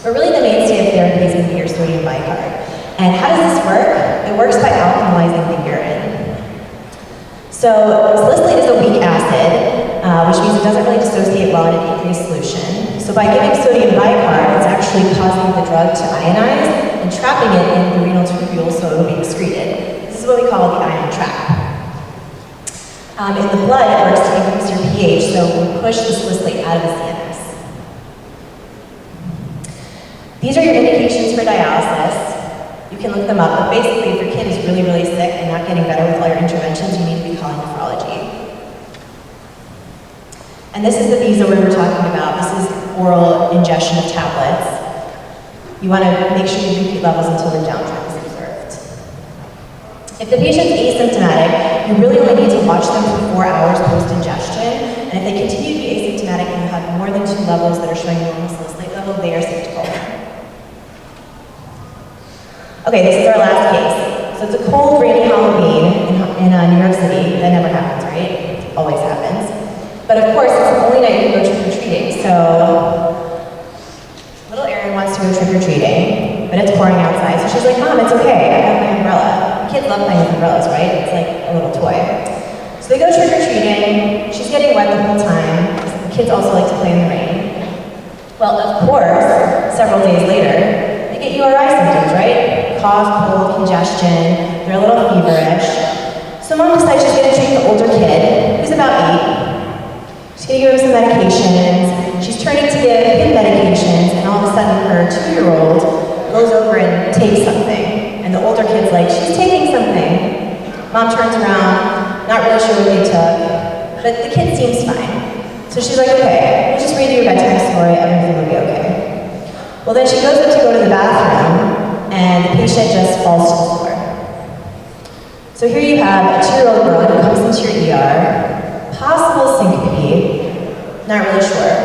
But really the mainstay of therapy is going to be your sodium bicarb. And how does this work? It works by alkalizing the urine. So salicylate is a weak acid, which means it doesn't really dissociate well in an aqueous solution. So by giving sodium bicarb, it's actually causing the drug to ionize and trapping it in the renal tubules so it will be excreted. This is what we call the ion trap. In the blood, it works to increase your pH, so we push the salicylate out of the CNS. These are your indications for dialysis. You can look them up, but basically if your kid is really, really sick and not getting better with all your interventions, you need to be calling nephrology. And this is the visa we were talking about. This is oral ingestion of tablets. You want to make sure you repeat levels until the downtrend is observed. If the patient's asymptomatic, you really only need to watch them for 4 hours post-ingestion, and if they continue to be asymptomatic and you have more than 2 levels that are showing normal salicylate level, they are safe to call. Okay, this is our last case. So it's a cold, rainy Halloween in New York City. That never happens, right? It always happens. But of course, it's the only night you can go trick-or-treating, so little Erin wants to go trick-or-treating, but it's pouring outside, so she's like, Mom, it's okay, I have my umbrella. Kids love playing with umbrellas, right? It's like a little toy. So they go trick-or-treating, she's getting wet the whole time, the kids also like to play in the rain. Well, of course, several days later, they get URI symptoms, right? Cough, cold, congestion, they're a little feverish. So Mom decides she's gonna treat the older kid, who's about 8. She's gonna give him some medications. She's turning to give him medications, and all of a sudden her 2-year-old goes over and takes something. And the older kid's like, she's taking something. Mom turns around, not really sure what they took, but the kid seems fine. So she's like, okay, we'll just read you a bedtime story, everything will be okay. Well, then she goes up to go to the bathroom, and the patient just falls to the floor. So here you have a 2-year-old girl who comes into your ER, possible syncope, not really sure.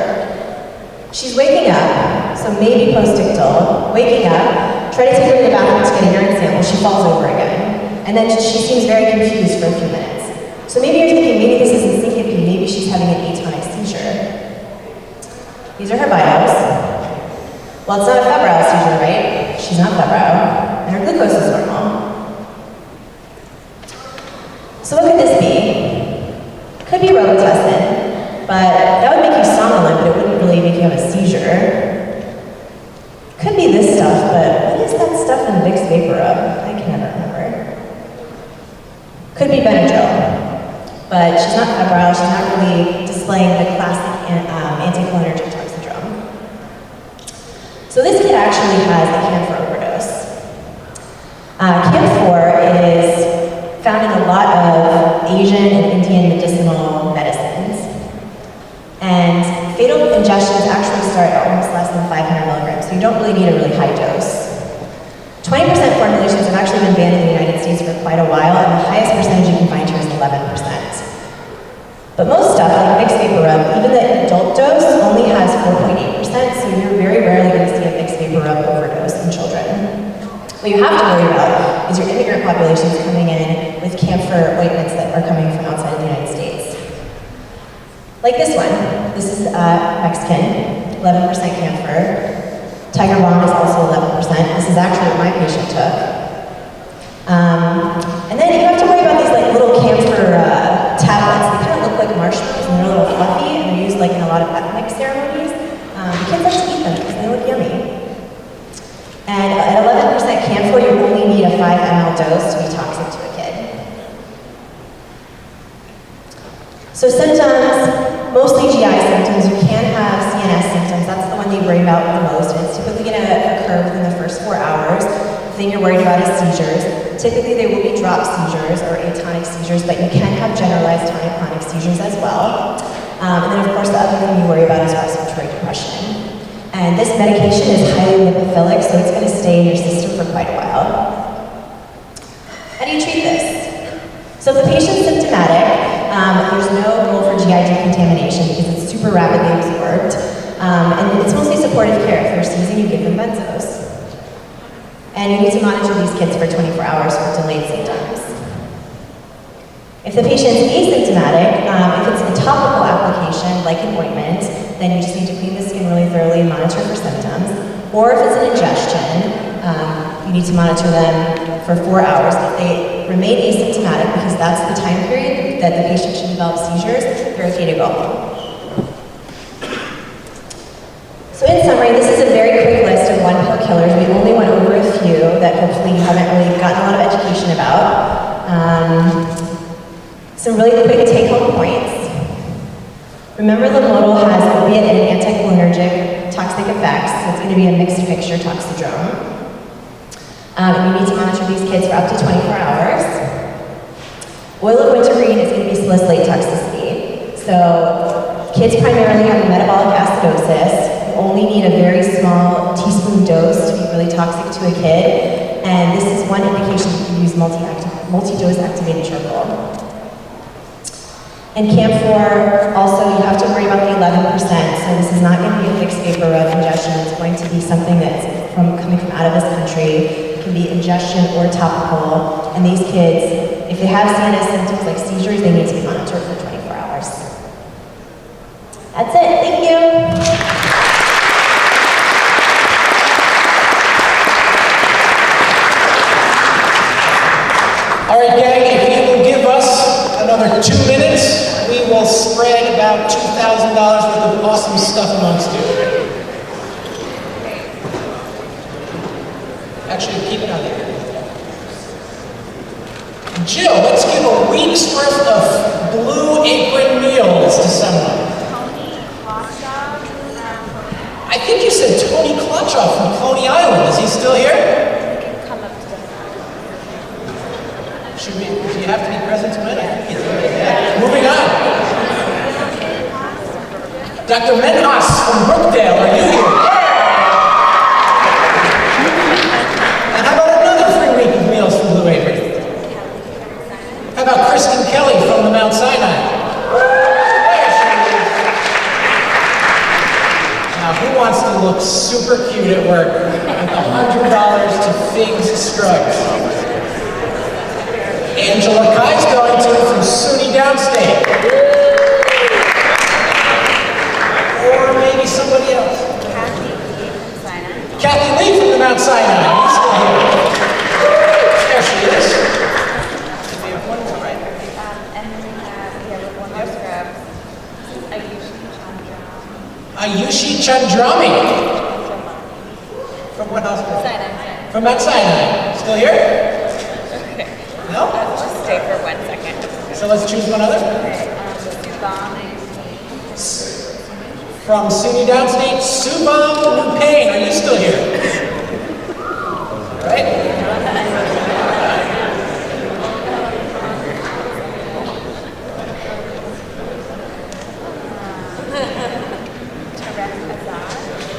She's waking up, so maybe postictal, waking up, try to take her to the bathroom to get a urine sample, she falls over again. And then she seems very confused for a few minutes. So maybe you're thinking, maybe this isn't syncope, maybe she's having an atonic seizure. These are her vitals. Well, it's not a febrile seizure, right? She's not febrile, and her glucose is normal. So what could this be? Could be Robitussin, but that would make you somnolent, but it wouldn't really make you have a seizure. Could be this stuff, but what is that stuff in the Vicks Vapor Rub? I can never remember. Could be Benadryl, but she's not febrile, she's not really displaying the classic anticholinergic tox syndrome. So this kid actually has a camphor overdose. Camphor is found in a lot of Asian and Indian medicinal medicines. And fatal ingestions actually start at almost less than 500 milligrams, so you don't really need a really high dose. 20% formulations have actually been banned in the United States for quite a while, and the highest percentage you can find here is 11%. But most stuff, like Vicks Vapor Rub, even the adult dose only has 4.8%, so you're very rarely going to see a Vicks Vapor Rub overdose in children. What you have to worry about is your immigrant populations coming in with camphor ointments that are coming from outside of the United States. Like this one. This is Mexican, 11% camphor. Tiger balm is also 11%. This is actually what my patient took. And then you have to worry about these like little camphor tablets. They kind of look like marshmallows and they're a little fluffy and they're used like in a lot of ethnic ceremonies. The kids like to eat them because they look yummy. And at 11% camphor, you only need a 5 ml dose to be toxic to a kid. So symptoms, mostly GI symptoms. You can have CNS symptoms. That's the one they worry about the most. And it's typically going to occur within the first 4 hours. The thing you're worried about is seizures. Typically, they will be drop seizures or atonic seizures, but you can have generalized tonic-clonic seizures as well. And then, of course, the other thing you worry about is respiratory depression. And this medication is highly lipophilic, so it's going to stay in your system for quite a while. How do you treat this? So if the patient's symptomatic, there's no role for GI decontamination because it's super rapidly absorbed. And it's mostly supportive care. If they're seizing, you give them benzos. And you need to monitor these kids for 24 hours for delayed symptoms. If the patient's asymptomatic, if it's a topical application, like an ointment, then you just need to clean the skin really thoroughly and monitor for symptoms. Or if it's an ingestion, you need to monitor them for 4 hours. If they remain asymptomatic, because that's the time period that the patient should develop seizures, they're okay to go home. So in summary, this is a very quick list of one-pill killers. We only went over a few that hopefully you haven't really gotten a lot of education about. Some really quick take-home points. Remember, the modal has opiate and anticholinergic toxic effects, so it's going to be a mixed picture toxidrome. You need to monitor these kids for up to 24 hours. Oil of wintergreen is going to be salicylate toxicity. So kids primarily have metabolic acidosis. You only need a very small teaspoon dose to be really toxic to a kid. And this is one indication you can use multi-dose activated charcoal. And camphor, also, you have to worry about the 11%, so this is not going to be a fixed vapor of ingestion. It's going to be something that's coming from out of this country. It can be ingestion or topical. And these kids, if they have CNS symptoms like seizures, they need to be monitored for 24 hours. That's it. Thank you. All right, gang, if you will give us another 2 minutes, we will spread about $2,000 worth of awesome stuff amongst you. Actually, keep it on there. Jill, let's give a week's worth of Blue Apron meals to someone. I think you said Tony Klotchoff from Coney Island. Is he still here? Should we, do you have to be present to win? Yeah. Moving on. Dr. Menhas from Brookdale, are you here? And how about another free week of meals from Blue Apron? How about Kristen Kelly from the Mount Sinai? There she is. Now, who wants to look super cute at work with $100 to Figs Strugs? Angela Kai's going to from SUNY Downstate. Or maybe somebody else. Kathy Lee from the Mount Sinai. He's still here. There she is. We have one more, right? And then we have one more scrub. Ayushi Chandrami. From what hospital? Sinai. From Mount Sinai. Still here? No? Just stay for 1 second. So let's choose one other. From SUNY Downstate, Subham Nupain. Are you still here? Right?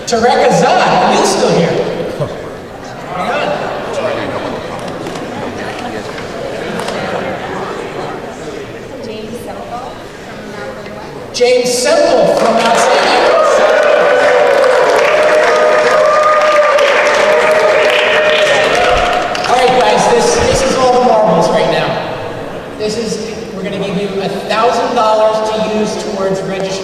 Tarek Azad. Are you still here? Hang on. James Semple from Mount Sinai. All right, guys, this is all the marbles right now. We're going to give you $1,000 to use towards registration.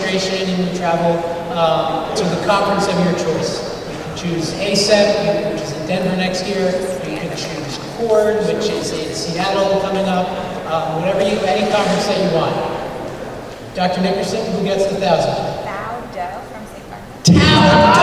choose ACEP, which is in Denver next year. You can choose CORD, which is in Seattle coming up. Any conference that you want. Dr. Nickerson, who gets the 1,000? Bao Do from St. Martin. Tao